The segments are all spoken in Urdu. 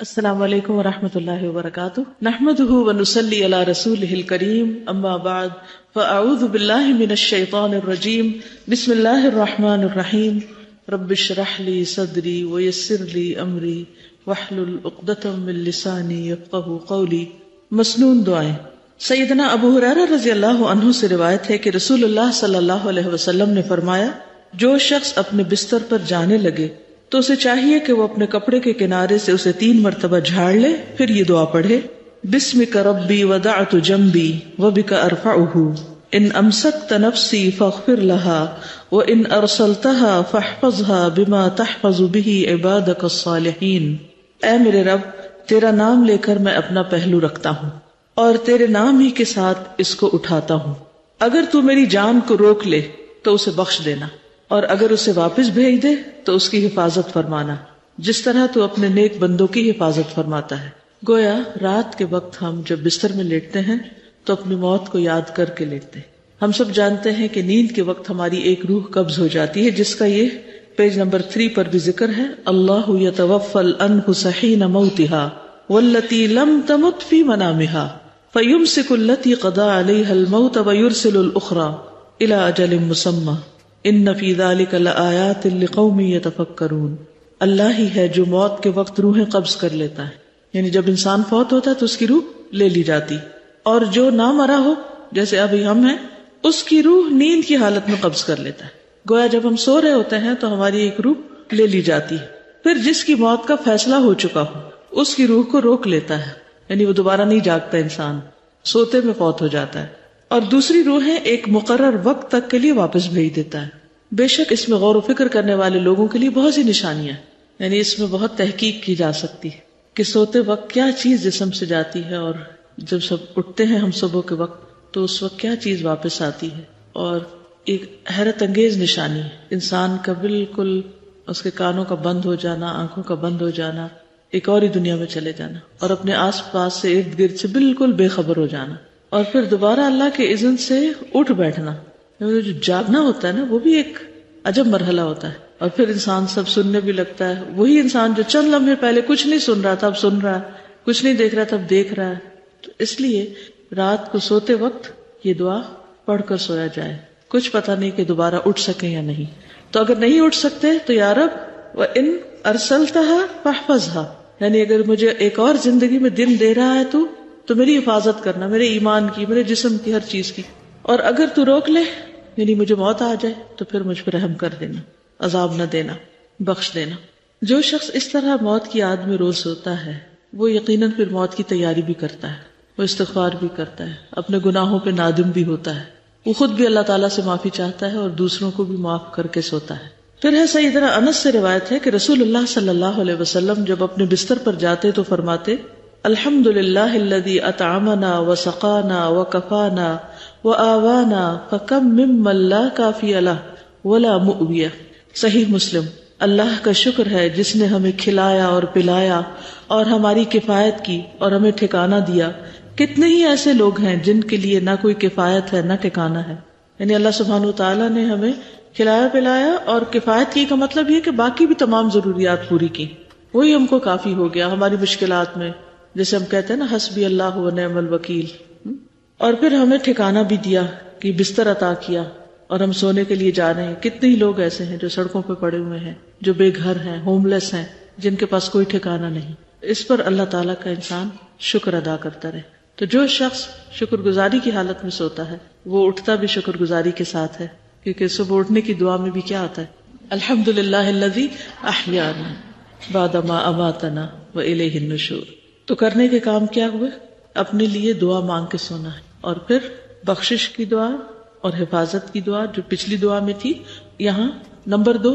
السلام علیکم ورحمۃ اللہ وبرکاتہ، نحمده ونصلی علی رسولہ الکریم، اما بعد فاعوذ باللہ من الشیطان الرجیم، بسم اللہ الرحمن الرحیم، رب اشرح لی صدری ویسر لی امری واحلل عقدۃ من لسانی یفقہوا قولی۔ مسنون دعائیں۔ سیدنا ابو ہریرہ رضی اللہ عنہ سے روایت ہے کہ رسول اللہ صلی اللہ علیہ وسلم نے فرمایا، جو شخص اپنے بستر پر جانے لگے تو اسے چاہیے کہ وہ اپنے کپڑے کے کنارے سے اسے 3 مرتبہ جھاڑ لے، پھر یہ دعا پڑھے: بسمک ربی وضعت جنبی وبک ارفعہ، ان امسکت نفسی فاغفر لها وان ارسلتها فاحفظها بما تحفظ به عبادک الصالحین۔ اے میرے رب، تیرا نام لے کر میں اپنا پہلو رکھتا ہوں اور تیرے نام ہی کے ساتھ اس کو اٹھاتا ہوں۔ اگر تو میری جان کو روک لے تو اسے بخش دینا، اور اگر اسے واپس بھیج دے تو اس کی حفاظت فرمانا، جس طرح تو اپنے نیک بندوں کی حفاظت فرماتا ہے۔ گویا رات کے وقت ہم جب بستر میں لیٹتے ہیں تو اپنی موت کو یاد کر کے لیٹتے ہیں۔ ہم سب جانتے ہیں کہ نیند کے وقت ہماری ایک روح قبض ہو جاتی ہے، جس کا یہ پیج نمبر 3 پر بھی ذکر ہے: اللہ یتوفی الانفس حین موتها والتی لم تمت فی منامها فیمسک التی قضی علیہا الموت ویرسل الاخری الی اجل مسمی ان فی ذلک لآیات لقوم یتفکرون۔ اللہ ہی ہے جو موت کے وقت روحیں قبض کر لیتا ہے، یعنی جب انسان فوت ہوتا ہے تو اس کی روح لے لی جاتی، اور جو نہ مرا ہو جیسے ابھی ہم ہیں، اس کی روح نیند کی حالت میں قبض کر لیتا ہے۔ گویا جب ہم سو رہے ہوتے ہیں تو ہماری ایک روح لے لی جاتی ہے، پھر جس کی موت کا فیصلہ ہو چکا ہو اس کی روح کو روک لیتا ہے، یعنی وہ دوبارہ نہیں جاگتا، انسان سوتے میں فوت ہو جاتا ہے، اور دوسری روحیں ایک مقرر وقت تک کے لیے واپس بھیج دیتا ہے۔ بے شک اس میں غور و فکر کرنے والے لوگوں کے لیے بہت سی نشانیاں ہیں، یعنی اس میں بہت تحقیق کی جا سکتی ہے کہ سوتے وقت کیا چیز جسم سے جاتی ہے، اور جب سب اٹھتے ہیں ہم صبح کے وقت تو اس وقت کیا چیز واپس آتی ہے۔ اور ایک حیرت انگیز نشانی ہے انسان کا بالکل اس کے کانوں کا بند ہو جانا، آنکھوں کا بند ہو جانا، ایک اور ہی دنیا میں چلے جانا، اور اپنے آس پاس سے ارد گرد سے بالکل بے خبر ہو جانا، اور پھر دوبارہ اللہ کے اذن سے اٹھ بیٹھنا۔ جو جاگنا ہوتا ہے نا، وہ بھی ایک عجب مرحلہ ہوتا ہے، اور پھر انسان سب سننے بھی لگتا ہے۔ وہی انسان جو چند لمحے پہلے کچھ نہیں سن رہا تھا اب سن رہا ہے، کچھ نہیں دیکھ رہا تھا اب دیکھ رہا ہے۔ تو اس لیے رات کو سوتے وقت یہ دعا پڑھ کر سویا جائے، کچھ پتہ نہیں کہ دوبارہ اٹھ سکیں یا نہیں۔ تو اگر نہیں اٹھ سکتے تو یا رب وَإِنْ أَرْسَلْتَهَا فَاحْفَظْهَا، یعنی اگر مجھے ایک اور زندگی میں دن دے رہا ہے تو میری حفاظت کرنا، میرے ایمان کی، میرے جسم کی، ہر چیز کی، اور اگر تو روک لے یعنی مجھے موت آ جائے تو پھر مجھ پر رحم کر دینا، عذاب نہ دینا، بخش دینا۔ جو شخص اس طرح موت کی یاد میں روز سوتا ہے وہ یقیناً پھر موت کی تیاری بھی کرتا ہے، وہ استغفار بھی کرتا ہے، اپنے گناہوں پہ نادم بھی ہوتا ہے، وہ خود بھی اللہ تعالیٰ سے معافی چاہتا ہے اور دوسروں کو بھی معاف کر کے سوتا ہے۔ پھر ہے سیدنا انس سے روایت ہے کہ رسول اللہ صلی اللہ علیہ وسلم جب اپنے بستر پر جاتے تو فرماتے: الحمد للہ الذی اطعمنا وسقانا وکفانا وآوانا فکم ممن لا کافی لہ ولا مؤوی۔ صحیح مسلم۔ اللہ کا شکر ہے جس نے ہمیں کھلایا اور پلایا اور ہماری کفایت کی اور ہمیں ٹھکانہ دیا۔ کتنے ہی ایسے لوگ ہیں جن کے لیے نہ کوئی کفایت ہے نہ ٹھکانہ ہے۔ یعنی اللہ سبحانہ وتعالیٰ نے ہمیں کھلایا پلایا اور کفایت کی کا مطلب یہ کہ باقی بھی تمام ضروریات پوری کی، وہی ہم کو کافی ہو گیا ہماری مشکلات میں، جیسے ہم کہتے ہیں نا حسبی اللہ و نعم الوکیل۔ اور پھر ہمیں ٹھکانہ بھی دیا کہ بستر عطا کیا، اور ہم سونے کے لیے جا رہے ہیں۔ کتنے ہی لوگ ایسے ہیں جو سڑکوں پہ پڑے ہوئے ہیں، جو بے گھر ہیں، ہوم لیس ہیں، جن کے پاس کوئی ٹھکانہ نہیں۔ اس پر اللہ تعالیٰ کا انسان شکر ادا کرتا رہے۔ تو جو شخص شکر گزاری کی حالت میں سوتا ہے وہ اٹھتا بھی شکر گزاری کے ساتھ ہے، کیونکہ صبح اٹھنے کی دعا میں بھی کیا آتا ہے: الحمدللہ الذی احیانا بعد ما اماتنا والیہ النشور۔ تو کرنے کے کام کیا ہوئے؟ اپنے لیے دعا مانگ کے سونا ہے، اور پھر بخشش کی دعا اور حفاظت کی دعا جو پچھلی دعا میں تھی، یہاں نمبر 2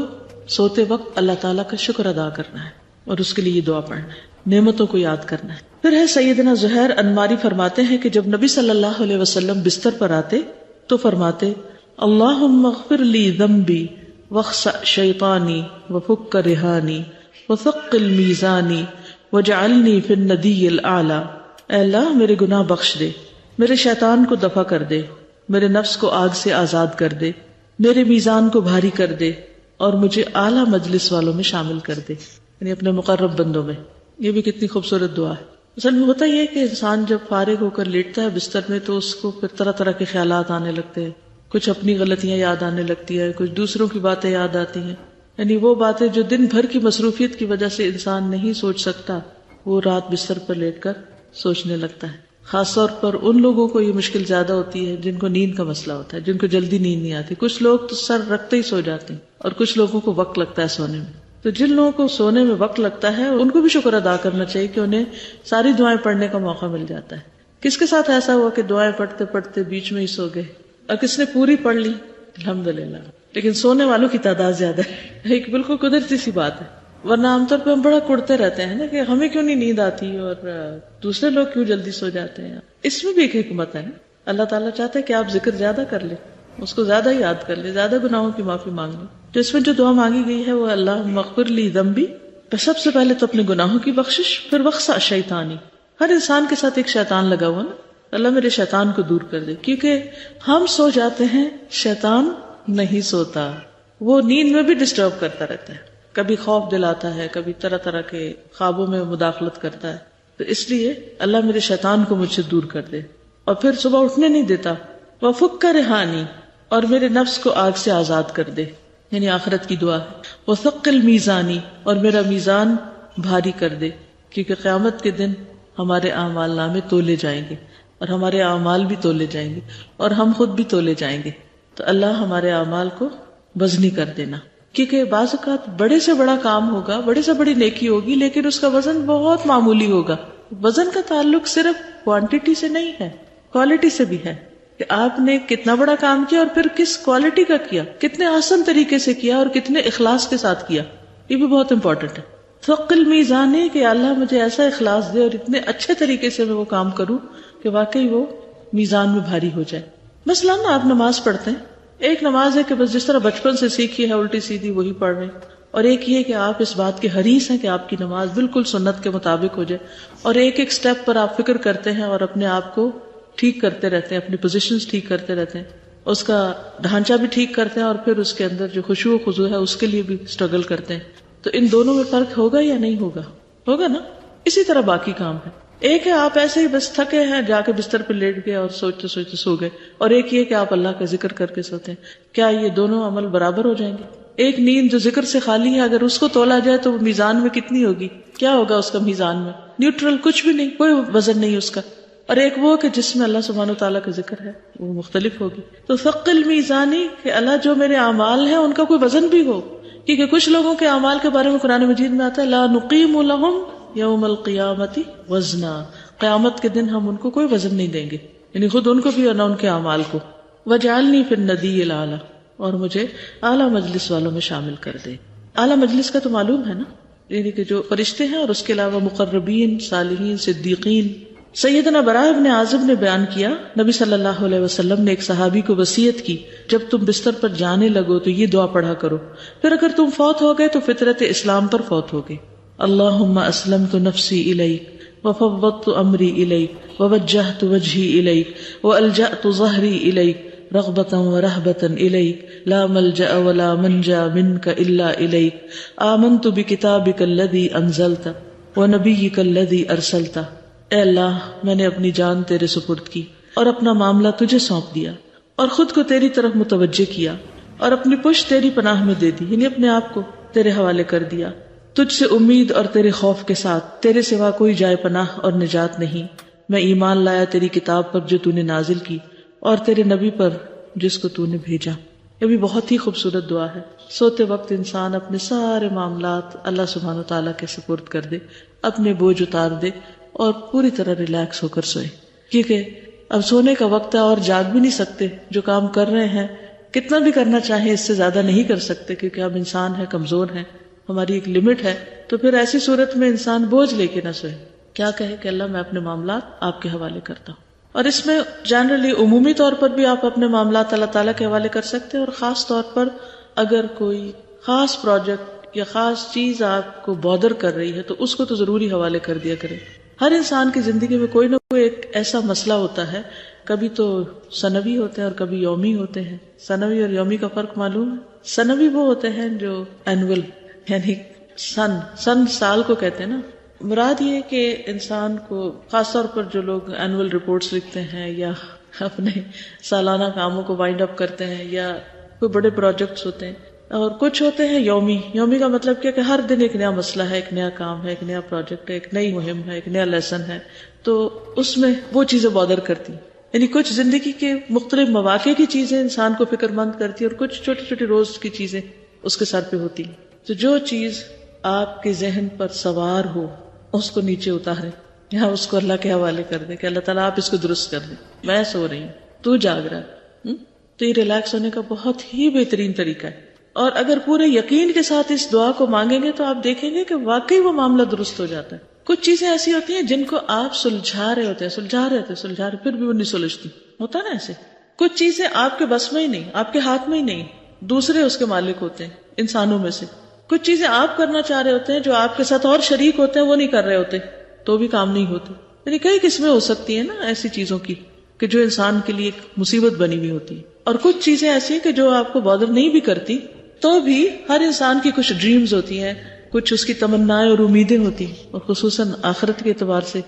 سوتے وقت اللہ تعالیٰ کا شکر ادا کرنا ہے اور اس کے لیے دعا پڑھنا ہے، نعمتوں کو یاد کرنا ہے۔ پھر ہے سیدنا زہیر انماری فرماتے ہیں کہ جب نبی صلی اللہ علیہ وسلم بستر پر آتے تو فرماتے: اللہم اغفر لی ذنبی واخسأ شیطانی وفک رہانی وثقل میزانی وجعلنی فی الندی الاعلی۔ اے اللہ میرے گناہ بخش دے، میرے شیطان کو دفع کر دے، میرے نفس کو آگ سے آزاد کر دے، میرے میزان کو بھاری کر دے، اور مجھے اعلیٰ مجلس والوں میں شامل کر دے، یعنی اپنے مقرب بندوں میں۔ یہ بھی کتنی خوبصورت دعا ہے. اصل میں ہوتا یہ ہے کہ انسان جب فارغ ہو کر لیٹتا ہے بستر میں تو اس کو پھر طرح طرح کے خیالات آنے لگتے ہیں. کچھ اپنی غلطیاں یاد آنے لگتی ہے, کچھ دوسروں کی باتیں یاد آتی ہیں. یعنی وہ باتیں جو دن بھر کی مصروفیت کی وجہ سے انسان نہیں سوچ سکتا, وہ رات بستر پر لیٹ کر سوچنے لگتا ہے. خاص طور پر ان لوگوں کو یہ مشکل زیادہ ہوتی ہے جن کو نیند کا مسئلہ ہوتا ہے, جن کو جلدی نیند نہیں آتی. کچھ لوگ تو سر رکھتے ہی سو جاتے ہیں اور کچھ لوگوں کو وقت لگتا ہے سونے میں. تو جن لوگوں کو سونے میں وقت لگتا ہے ان کو بھی شکر ادا کرنا چاہیے کہ انہیں ساری دعائیں پڑھنے کا موقع مل جاتا ہے. کس کے ساتھ ایسا ہوا کہ دعائیں پڑھتے پڑھتے بیچ میں ہی سو گئے, اور کس نے پوری پڑھ لی الحمدللہ. لیکن سونے والوں کی تعداد زیادہ ہے, ایک بالکل قدرتی سی بات ہے. ورنہ عام طور پہ ہم بڑا کڑتے رہتے ہیں نا کہ ہمیں کیوں نہیں نیند آتی اور دوسرے لوگ کیوں جلدی سو جاتے ہیں. اس میں بھی ایک حکمت ہے. اللہ تعالیٰ چاہتا ہے کہ آپ ذکر زیادہ کر لیں, اس کو زیادہ یاد کر لیں, زیادہ گناہوں کی معافی مانگ لیں. تو اس میں جو دعا مانگی گئی ہے وہ اللہ مغفر لی ذنبی, سب سے پہلے تو اپنے گناہوں کی بخشش, پھر وقصا شیطانی. ہر انسان کے ساتھ ایک شیطان لگا ہوا نا, اللہ میرے شیطان کو دور کر دے. کیونکہ ہم سو جاتے ہیں, شیطان نہیں سوتا, وہ نیند میں بھی ڈسٹرب کرتا رہتا ہے. کبھی خوف دلاتا ہے, کبھی طرح طرح کے خوابوں میں مداخلت کرتا ہے. تو اس لیے اللہ میرے شیطان کو مجھ سے دور کر دے. اور پھر صبح اٹھنے نہیں دیتا. وفک رہانی, اور میرے نفس کو آگ سے آزاد کر دے, یعنی آخرت کی دعا ہے. وثقل میزانی, اور میرا میزان بھاری کر دے, کیونکہ قیامت کے دن ہمارے اعمال نامے تولے جائیں گے, اور ہمارے اعمال بھی تولے جائیں گے, اور ہم خود بھی تولے جائیں گے. تو اللہ ہمارے اعمال کو وزنی کر دینا, کیونکہ بعض اوقات بڑے سے بڑا کام ہوگا, بڑے سے بڑی نیکی ہوگی, لیکن اس کا وزن بہت معمولی ہوگا. وزن کا تعلق صرف کوانٹٹی سے نہیں ہے, کوالٹی سے بھی ہے, کہ آپ نے کتنا بڑا کام کیا اور پھر کس کوالٹی کا کیا, کتنے آسان طریقے سے کیا اور کتنے اخلاص کے ساتھ کیا. یہ بھی بہت امپورٹنٹ ہے. ثقل میزانے, کہ اللہ مجھے ایسا اخلاص دے اور اتنے اچھے طریقے سے میں وہ کام کروں کہ واقعی وہ میزان میں بھاری ہو جائے. مثلاً آپ نماز پڑھتے ہیں, ایک نماز ہے کہ بس جس طرح بچپن سے سیکھی ہے الٹی سیدھی وہی پڑھ رہے ہیں, اور ایک یہ کہ آپ اس بات کے حریص ہیں کہ آپ کی نماز بالکل سنت کے مطابق ہو جائے, اور ایک ایک سٹیپ پر آپ فکر کرتے ہیں اور اپنے آپ کو ٹھیک کرتے رہتے ہیں, اپنی پوزیشنز ٹھیک کرتے رہتے ہیں, اس کا ڈھانچہ بھی ٹھیک کرتے ہیں, اور پھر اس کے اندر جو خشوع و خضوع ہے اس کے لیے بھی اسٹرگل کرتے ہیں. تو ان دونوں میں فرق ہوگا یا نہیں ہوگا؟ ہوگا نا. اسی طرح باقی کام ہے. ایک ہے آپ ایسے ہی بس تھکے ہیں, جا کے بستر پہ لیٹ گئے اور سوچتے سوچتے سو گئے, اور ایک یہ کہ آپ اللہ کا ذکر کر کے سوتے ہیں. کیا یہ دونوں عمل برابر ہو جائیں گے؟ ایک نیند جو ذکر سے خالی ہے, اگر اس کو تولا جائے تو وہ میزان میں کتنی ہوگی؟ کیا ہوگا اس کا میزان میں؟ نیوٹرل, کچھ بھی نہیں, کوئی وزن نہیں اس کا. اور ایک وہ کہ جس میں اللہ سبحانہ و تعالیٰ کا ذکر ہے, وہ مختلف ہوگی. تو ثقل میزانی, کہ اللہ جو میرے اعمال ہیں ان کا کوئی وزن بھی ہو, کیونکہ کچھ لوگوں کے اعمال کے بارے میں قرآن مجید میں آتا ہے لا نقیم لہم یوم القیامت وزنا, قیامت کے دن ہم ان کو کوئی وزن نہیں دیں گے, یعنی خود ان کو بھی اور نہ ان کے اعمال کو. وجعلنی فی الندی الاعلی, اور مجھے اعلیٰ مجلس والوں میں شامل کر دے. اعلیٰ مجلس کا تو معلوم ہے نا, یعنی کہ جو فرشتے ہیں اور اس کے علاوہ مقربین, صالحین, صدیقین. سیدنا براء ابن عازب نے بیان کیا, نبی صلی اللہ علیہ وسلم نے ایک صحابی کو وصیت کی, جب تم بستر پر جانے لگو تو یہ دعا پڑھا کرو, پھر اگر تم فوت ہو گئے تو فطرت اسلام پر فوت ہو گئے. اللہم اسلمت نفسی الیک وفوضت امری الیک ووجہت وجہی الیک والجأت ظہری الیک رغبتا ورہبتا الیک لا ملجأ ولا منجا منک الا الیک آمنت بکتابک الذی انزلت ونبیک الذی ارسلت. اے اللہ, میں نے اپنی جان تیرے سپرد کی اور اپنا معاملہ تجھے سونپ دیا, اور خود کو تیری طرف متوجہ کیا, اور اپنی پشت تیری پناہ میں دے دی, یعنی اپنے آپ کو تیرے حوالے کر دیا. تجھ سے امید اور تیرے خوف کے ساتھ, تیرے سوا کوئی جائے پناہ اور نجات نہیں. میں ایمان لایا تیری کتاب پر جو تو نے نازل کی, اور تیرے نبی پر جس کو تو نے بھیجا. یہ بھی بہت ہی خوبصورت دعا ہے. سوتے وقت انسان اپنے سارے معاملات اللہ سبحانہ و تعالیٰ کے سپرد کر دے, اپنے بوجھ اتار دے, اور پوری طرح ریلیکس ہو کر سوئے. کیونکہ اب سونے کا وقت ہے اور جاگ بھی نہیں سکتے. جو کام کر رہے ہیں کتنا بھی کرنا چاہیں اس سے زیادہ نہیں کر سکتے, کیونکہ ہم انسان ہیں, کمزور ہیں, ہماری ایک لمٹ ہے. تو پھر ایسی صورت میں انسان بوجھ لے کے نہ سوئے, کیا کہے کہ اللہ میں اپنے معاملات آپ کے حوالے کرتا ہوں. اور اس میں جنرلی عمومی طور پر بھی آپ اپنے معاملات اللہ تعالیٰ کے حوالے کر سکتے ہیں, اور خاص طور پر اگر کوئی خاص پروجیکٹ یا خاص چیز آپ کو بودر کر رہی ہے تو اس کو تو ضروری حوالے کر دیا کریں. ہر انسان کی زندگی میں کوئی نہ کوئی ایک ایسا مسئلہ ہوتا ہے, کبھی تو سنوی ہوتے ہیں اور کبھی یومی ہوتے ہیں. سنوی اور یومی کا فرق معلوم ہے؟ سنوی وہ ہوتے ہیں جو اینول, یعنی سن سال کو کہتے ہیں نا, مراد یہ کہ انسان کو خاص طور پر جو لوگ اینول رپورٹس لکھتے ہیں یا اپنے سالانہ کاموں کو وائنڈ اپ کرتے ہیں یا کوئی بڑے پروجیکٹس ہوتے ہیں، اور کچھ ہوتے ہیں یومی کا مطلب کیا کہ ہر دن ایک نیا مسئلہ ہے، ایک نیا کام ہے، ایک نیا پروجیکٹ ہے، ایک نئی مہم ہے، ایک نیا لیسن ہے، تو اس میں وہ چیزیں بادر کرتی ہیں. یعنی کچھ زندگی کے مختلف مواقع کی چیزیں انسان کو فکر مند کرتی ہیں اور کچھ چھوٹی چھوٹی روز کی چیزیں اس کے سر پہ ہوتی ہیں. تو جو چیز آپ کے ذہن پر سوار ہو اس کو نیچے اتارے یا اس کو اللہ کے حوالے کر دیں کہ اللہ تعالیٰ آپ اس کو درست کر دیں. میں سو رہی ہوں، تو جاگ رہا ہے. تو یہ ریلیکس ہونے کا بہت ہی بہترین طریقہ ہے. اور اگر پورے یقین کے ساتھ اس دعا کو مانگیں گے تو آپ دیکھیں گے کہ واقعی وہ معاملہ درست ہو جاتا ہے. کچھ چیزیں ایسی ہوتی ہیں جن کو آپ سلجھا رہے ہوتے پھر بھی وہ نہیں سلجھتی. ہوتا نا ایسے. کچھ چیزیں آپ کے بس میں ہی نہیں، آپ کے ہاتھ میں ہی نہیں، دوسرے اس کے مالک ہوتے ہیں انسانوں میں سے. کچھ چیزیں آپ کرنا چاہ رہے ہوتے ہیں جو آپ کے ساتھ اور شریک ہوتے ہیں وہ نہیں کر رہے ہوتے تو بھی کام نہیں ہوتے. یعنی کئی قسمیں ہو سکتی ہیں نا ایسی چیزوں کی کہ جو انسان کے لیے ایک مصیبت بنی ہوئی ہوتی ہے. اور کچھ چیزیں ایسی ہیں کہ جو آپ کو بادر نہیں بھی کرتی تو بھی ہر انسان کی کچھ ڈریمز ہوتی ہیں، کچھ اس کی تمنائیں اور امیدیں ہوتی ہیں، اور خصوصاً آخرت کے اعتبار سے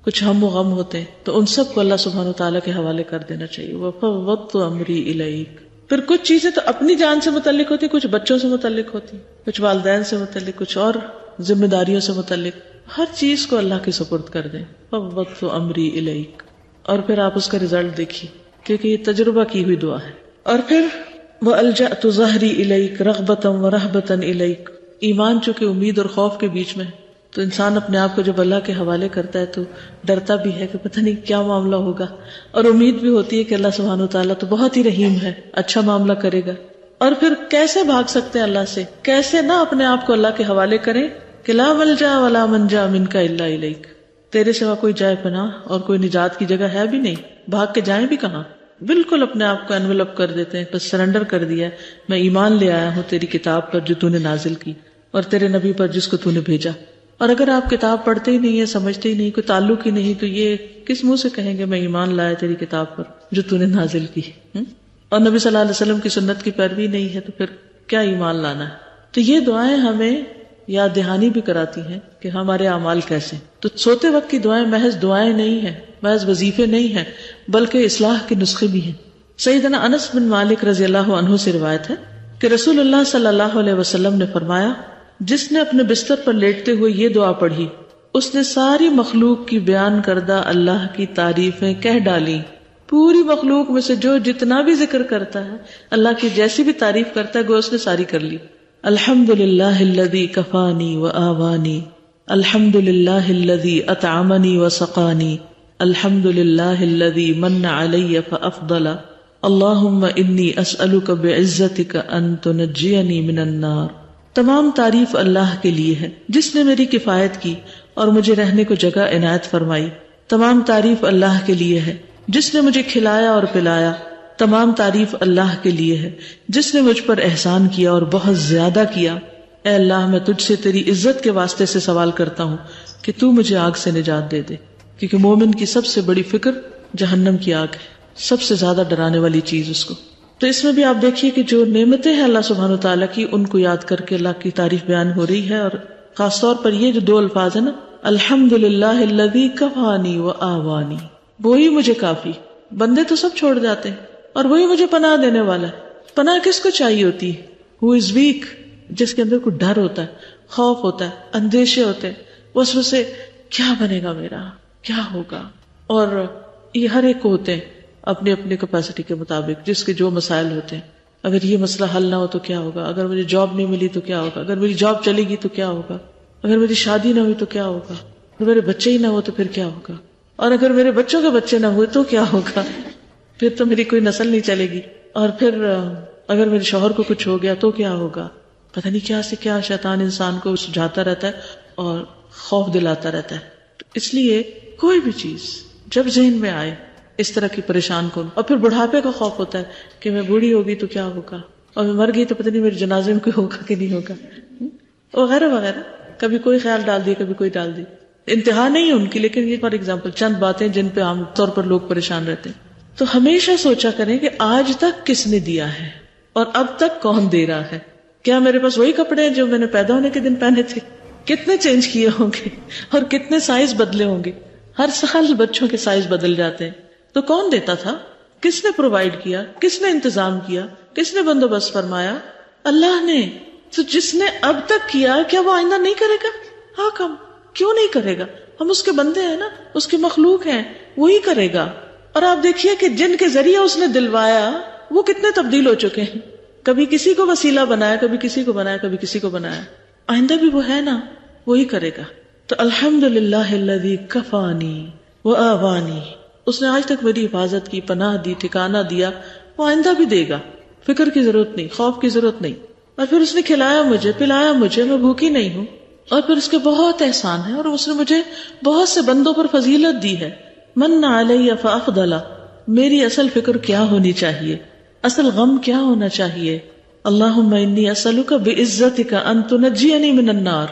کچھ ہم و غم ہوتے ہیں، تو ان سب کو اللہ سبحانہ وتعالیٰ کے حوالے کر دینا چاہیے. وَفَوَّضْتُ أَمْرِي إِلَيْكَ. پھر کچھ چیزیں تو اپنی جان سے متعلق ہوتی، کچھ بچوں سے متعلق ہوتی، کچھ والدین سے متعلق، کچھ اور ذمہ داریوں سے متعلق. ہر چیز کو اللہ کے سپرد کر دیں. فَوَّضْتُ أَمْرِي إِلَيْكَ. اور پھر آپ اس کا رزلٹ دیکھیے کیونکہ یہ تجربہ کی ہوئی دعا ہے. اور پھر وَأَلْجَأْتُ ظَهْرِي إِلَيْكَ رَغْبَةً وَرَهْبَةً إِلَيْكَ. ایمان چونکہ امید اور خوف کے بیچ میں ہے تو انسان اپنے آپ کو جب اللہ کے حوالے کرتا ہے تو ڈرتا بھی ہے کہ پتہ نہیں کیا معاملہ ہوگا، اور امید بھی ہوتی ہے کہ اللہ سبحانہ وتعالیٰ تو بہت ہی رحیم ہے، اچھا معاملہ کرے گا. اور پھر کیسے بھاگ سکتے ہیں اللہ سے، کیسے نہ اپنے آپ کو اللہ کے حوالے کریں کہ لا ملجا ولا منجا منک الا الیک. تیرے سوا کوئی جائے پناہ اور کوئی نجات کی جگہ ہے بھی نہیں، بھاگ کے جائیں بھی کہاں. بالکل اپنے آپ کو انویلپ کر دیتے ہیں، بس سرنڈر کر دیا ہے. میں ایمان لے آیا ہوں تیری کتاب پر جو تو نے نازل کی اور تیرے نبی پر جس کو تو نے بھیجا. اور اگر آپ کتاب پڑھتے ہی نہیں ہے، سمجھتے ہی نہیں، کوئی تعلق ہی نہیں، تو یہ کس منہ سے کہیں گے میں ایمان لایا تیری کتاب پر جو تو نے نازل کی. اور نبی صلی اللہ علیہ وسلم کی سنت کی پیروی نہیں ہے تو پھر کیا ایمان لانا ہے. تو یہ دعائیں ہمیں یاد دہانی بھی کراتی ہیں کہ ہمارے اعمال کیسے. تو سوتے وقت کی دعائیں محض دعائیں نہیں ہیں، محض وظیفے نہیں ہیں، بلکہ اصلاح کے نسخے بھی ہیں. سیدنا انس بن مالک رضی اللہ عنہ سے روایت ہے کہ رسول اللہ صلی اللہ علیہ وسلم نے فرمایا، جس نے اپنے بستر پر لیٹتے ہوئے یہ دعا پڑھی اس نے ساری مخلوق کی بیان کردہ اللہ کی تعریفیں کہہ ڈالی. پوری مخلوق میں سے جو جتنا بھی ذکر کرتا ہے، اللہ کی جیسی بھی تعریف کرتا ہے، گو اس نے ساری کر لی. الحمدللہ الذی کفانی وآوانی، الحمدللہ الذی اطعمنی وسقانی، الحمدللہ الذی من علی فافضل، اللہم انی اسألک بعزتک ان تنجینی من النار. تمام تعریف اللہ کے لیے ہے جس نے میری کفایت کی اور مجھے رہنے کو جگہ عنایت فرمائی. تمام تعریف اللہ کے لیے ہے جس نے مجھے کھلایا اور پلایا. تمام تعریف اللہ کے لیے ہے جس نے مجھ پر احسان کیا اور بہت زیادہ کیا. اے اللہ، میں تجھ سے تیری عزت کے واسطے سے سوال کرتا ہوں کہ تو مجھے آگ سے نجات دے دے، کیونکہ مومن کی سب سے بڑی فکر جہنم کی آگ ہے، سب سے زیادہ ڈرانے والی چیز اس کو. تو اس میں بھی آپ دیکھیے کہ جو نعمتیں ہیں اللہ سبحانہ وتعالیٰ کی، ان کو یاد کر کے اللہ کی تعریف بیان ہو رہی ہے. اور خاص طور پر یہ جو دو الفاظ ہیں نا، الحمدللہ الذی کفانی وآوانی، وہی مجھے کافی. بندے تو سب چھوڑ جاتے ہیں اور وہی مجھے پناہ دینے والا ہے. پناہ کس کو چاہیے ہوتی ہے؟ ہو از ویک، جس کے اندر کوئی ڈر ہوتا ہے، خوف ہوتا ہے، اندیشے ہوتے ہیں، وسوسے، کیا بنے گا میرا، کیا ہوگا. اور یہ ہر ایک کو ہوتے ہیں اپنی اپنی کیپیسٹی کے مطابق، جس کے جو مسائل ہوتے ہیں. اگر یہ مسئلہ حل نہ ہو تو کیا ہوگا، اگر مجھے جاب نہیں ملی تو کیا ہوگا، اگر میری جاب چلے گی تو کیا ہوگا، اگر میری شادی نہ ہوئی تو کیا ہوگا، اگر میرے بچے ہی نہ ہو تو پھر کیا ہوگا، اور اگر میرے بچوں کے بچے نہ ہوئے تو کیا ہوگا، پھر تو میری کوئی نسل نہیں چلے گی. اور پھر اگر میرے شوہر کو کچھ ہو گیا تو کیا ہوگا. پتہ نہیں کیا سے کیا شیطان انسان کو سجھاتا رہتا ہے اور خوف دلاتا رہتا ہے. اس لیے کوئی بھی چیز جب ذہن میں آئے اس طرح کی پریشان کن، اور پھر بڑھاپے کا خوف ہوتا ہے کہ میں بوڑھی ہوگی تو کیا ہوگا، اور میں مر گئی تو پتہ نہیں میرے جنازے میں کوئی ہوگا کہ نہیں ہوگا، وغیرہ وغیرہ. کبھی کوئی خیال ڈال دیا، کبھی کوئی ڈال دی. انتہا نہیں ہے ان کی، لیکن یہ فار ایگزامپل چند باتیں جن پہ عام طور پر لوگ پریشان رہتے ہیں. تو ہمیشہ سوچا کریں کہ آج تک کس نے دیا ہے اور اب تک کون دے رہا ہے. کیا میرے پاس وہی کپڑے ہیں جو میں نے پیدا ہونے کے دن پہنے تھے؟ کتنے چینج کیے ہوں گے اور کتنے سائز بدلے ہوں گے. ہر سال بچوں کے سائز بدل جاتے ہیں. تو کون دیتا تھا؟ کس نے پرووائڈ کیا؟ کس نے انتظام کیا؟ کس نے بندوبست فرمایا؟ اللہ نے. تو جس نے اب تک کیا کیا وہ آئندہ نہیں کرے گا؟ ہاں کم کیوں نہیں کرے گا؟ ہم اس کے بندے ہیں نا، اس کے مخلوق ہیں، وہی کرے گا. اور آپ دیکھیے کہ جن کے ذریعے اس نے دلوایا وہ کتنے تبدیل ہو چکے ہیں. کبھی کسی کو وسیلہ بنایا، کبھی کسی کو بنایا، کبھی کسی کو بنایا. آئندہ بھی وہ ہے نا، وہی کرے گا. تو الحمدللہ الذی کفانی وآوانی، اس نے آج تک میری حفاظت کی، پناہ دی، ٹھکانہ دیا. وہ آئندہ بھی دے گا. فکر کی ضرورت نہیں، خوف کی ضرورت نہیں. اور پھر اس نے کھلایا مجھے، پلایا مجھے، میں بھوکی نہیں ہوں. اور پھر اس کے بہت احسان ہے، اور اس نے مجھے بہت سے بندوں پر فضیلت دی ہے. من علی فافضل. میری اصل فکر کیا ہونی چاہیے، اصل غم کیا ہونا چاہیے؟ اللہم انی اسألک بعزتک ان تنجینی من النار.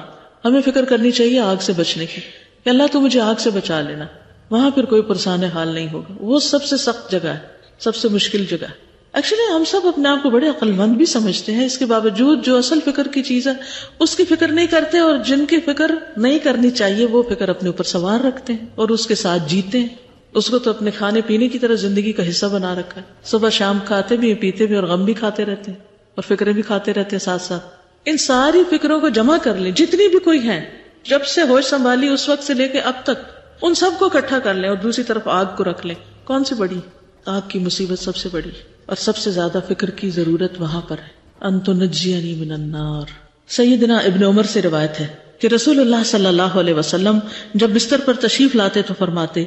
ہمیں فکر کرنی چاہیے آگ سے بچنے کی کہ اللہ تو مجھے آگ سے بچا لینا. وہاں پھر کوئی پرسان حال نہیں ہوگا. وہ سب سے سخت جگہ ہے، سب سے مشکل جگہ ہے. ایکچولی ہم سب اپنے آپ کو بڑے عقل مند بھی سمجھتے ہیں، اس کے باوجود جو اصل فکر کی چیز ہے اس کی فکر نہیں کرتے، اور جن کی فکر نہیں کرنی چاہیے وہ فکر اپنے اوپر سوار رکھتے ہیں اور اس کے ساتھ جیتے ہیں. اس کو تو اپنے کھانے پینے کی طرح زندگی کا حصہ بنا رکھا ہے. صبح شام کھاتے بھی پیتے بھی اور غم بھی کھاتے رہتے ہیں اور فکریں بھی کھاتے رہتے ہیں ساتھ ساتھ. ان ساری فکروں کو جمع کر لیں، جتنی بھی کوئی ہیں، جب سے ہوش سنبھالی اس وقت سے لے کے اب تک، ان سب کو اکٹھا کر لیں اور دوسری طرف آگ کو رکھ لیں. کون سی بڑی؟ آگ کی مصیبت سب سے بڑی اور سب سے زیادہ فکر کی ضرورت وہاں پر ہے. ان تنجینی من النار. سیدنا ابن عمر سے روایت ہے کہ رسول اللہ صلی اللہ علیہ وسلم جب بستر پر تشریف لاتے تو فرماتے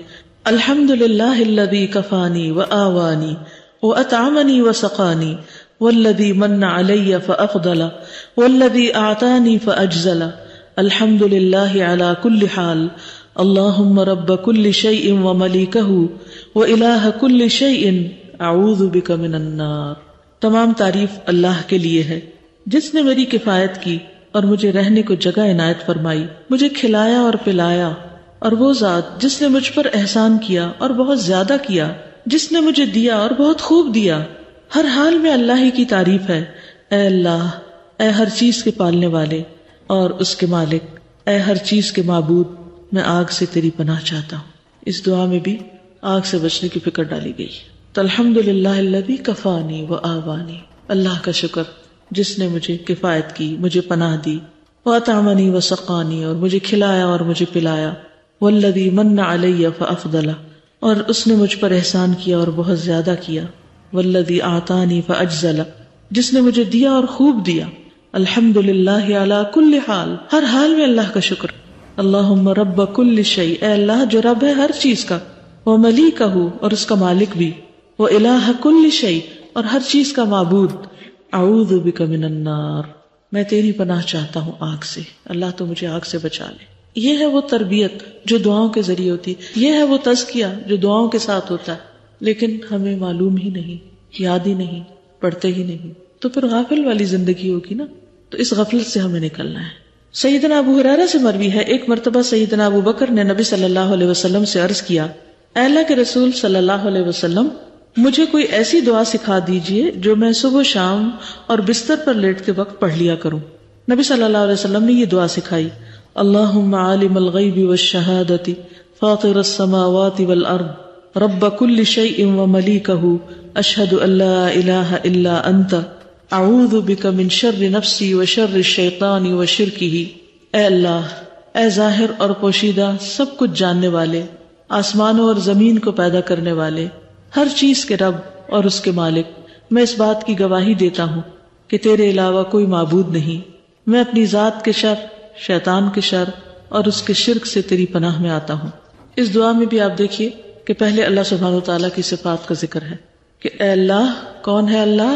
الحمدللہ الذی کفانی وآوانی واطعمنی وسقانی والذی من علی فافضل والذی اعطانی فاجزل الحمدللہ علی کل حال اللہم رب کل شیء وملیکہ والہ کل شیء اعوذ بک من النار. تمام تعریف اللہ کے لیے ہے جس نے میری کفایت کی اور مجھے رہنے کو جگہ عنایت فرمائی، مجھے کھلایا اور پلایا، اور وہ ذات جس نے مجھ پر احسان کیا اور بہت زیادہ کیا، جس نے مجھے دیا اور بہت خوب دیا. ہر حال میں اللہ ہی کی تعریف ہے. اے اللہ، اے ہر چیز کے پالنے والے اور اس کے مالک، اے ہر چیز کے معبود، میں آگ سے تیری پناہ چاہتا ہوں. اس دعا میں بھی آگ سے بچنے کی فکر ڈالی گئی. تو الحمدللہ الذی کفانی وآوانی، اللہ کا شکر جس نے مجھے کفایت کی، مجھے پناہ دی، واطعمنی وسقانی، اور مجھے کھلایا اور مجھے پلایا، والذی من علی فافضل، اور اس نے مجھ پر احسان کیا اور بہت زیادہ کیا، والذی اعطانی فاجزل، جس نے مجھے دیا اور خوب دیا. الحمدللہ علی کل حال، ہر حال میں اللہ کا شکر. اللہم رب کل شیء، اے اللہ جو رب ہے ہر چیز کا، وملیکہ، اور اس کا مالک بھی، والہ کل شیء، اور ہر چیز کا معبود. اعوذ بک من النار، میں تیری پناہ چاہتا ہوں آگ سے. اللہ تو مجھے آگ سے بچا لے. یہ ہے وہ تربیت جو دعاؤں کے ذریعے ہوتی، یہ ہے وہ تزکیہ جو دعاؤں کے ساتھ ہوتا ہے. لیکن ہمیں معلوم ہی نہیں، یاد ہی نہیں، پڑھتے ہی نہیں، تو پھر غافل والی زندگی ہوگی نا. تو اس غفلت سے ہمیں نکلنا ہے. سیدنا ابو ہریرہ سے مروی ہے، ایک مرتبہ سیدنا ابو بکر نے نبی صلی اللہ علیہ وسلم سے عرض کیا، اے اللہ کے رسول صلی اللہ علیہ وسلم، مجھے کوئی ایسی دعا سکھا دیجئے جو میں صبح شام اور بستر پر لیٹتے وقت پڑھ لیا کروں. نبی صلی اللہ علیہ وسلم نے یہ دعا سکھائی، اللہم عالم الغیب والشہادۃ فاطر السماوات والارض رب کل شیء وملیکہ اشہد ان لا الہ الا انت اعوذ بک من شر نفسی وشر الشیطان وشرکہ. اے اللہ، اے ظاہر اور پوشیدہ سب کچھ جاننے والے، آسمانوں اور زمین کو پیدا کرنے والے، ہر چیز کے رب اور اس کے مالک، میں اس بات کی گواہی دیتا ہوں کہ تیرے علاوہ کوئی معبود نہیں. میں اپنی ذات کے شر، شیطان کے شر اور اس کے شرک سے تیری پناہ میں آتا ہوں. اس دعا میں بھی آپ دیکھیے کہ پہلے اللہ سبحانہ وتعالیٰ کی صفات کا ذکر ہے کہ اے اللہ، کون ہے اللہ؟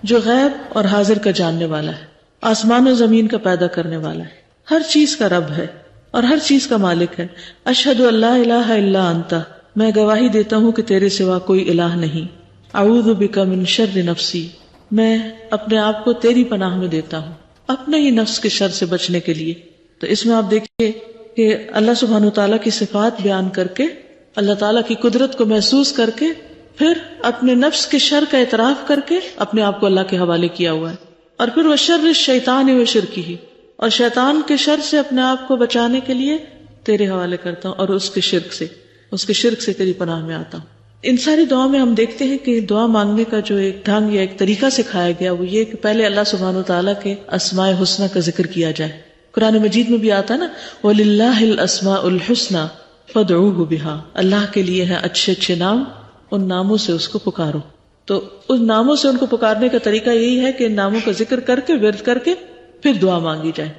جو غیب اور حاضر کا جاننے والا ہے، آسمان و زمین کا پیدا کرنے والا ہے، ہر چیز کا رب ہے اور ہر چیز کا مالک ہے. اشہد ان لا الہ الا انت، میں گواہی دیتا ہوں کہ تیرے سوا کوئی الہ نہیں. اعوذ بک من شر نفسی، میں اپنے آپ کو تیری پناہ میں دیتا ہوں اپنے ہی نفس کے شر سے بچنے کے لیے. تو اس میں آپ دیکھیے کہ اللہ سبحانہ وتعالیٰ کی صفات بیان کر کے، اللہ تعالیٰ کی قدرت کو محسوس کر کے، پھر اپنے نفس کے شر کا اعتراف کر کے اپنے آپ کو اللہ کے حوالے کیا ہوا ہے. اور پھر وشر الشیطان وشرکہ، اور شیطان کے شر سے اپنے آپ کو بچانے کے لیے تیرے حوالے کرتا ہوں، اور اس کے شرک سے تیری پناہ میں آتا ہوں۔ ان ساری دعاؤں میں ہم دیکھتے ہیں کہ دعا مانگنے کا جو ایک ڈھنگ یا ایک طریقہ سکھایا گیا وہ یہ کہ پہلے اللہ سبحانہ وتعالیٰ کے اسماء حسنی کا ذکر کیا جائے۔ قرآن مجید میں بھی آتا ہے نا، وَلِلَّهِ الْأَسْمَاءُ الْحُسْنَى فَادْعُوهُ بِهَا، اللہ کے لیے ہیں اچھے اچھے نام، ان ناموں سے اس کو پکارو۔ تو ان ناموں سے ان کو پکارنے کا طریقہ یہی ہے کہ ان ناموں کا ذکر کر کے ورد کر کے پھر دعا مانگی جائے۔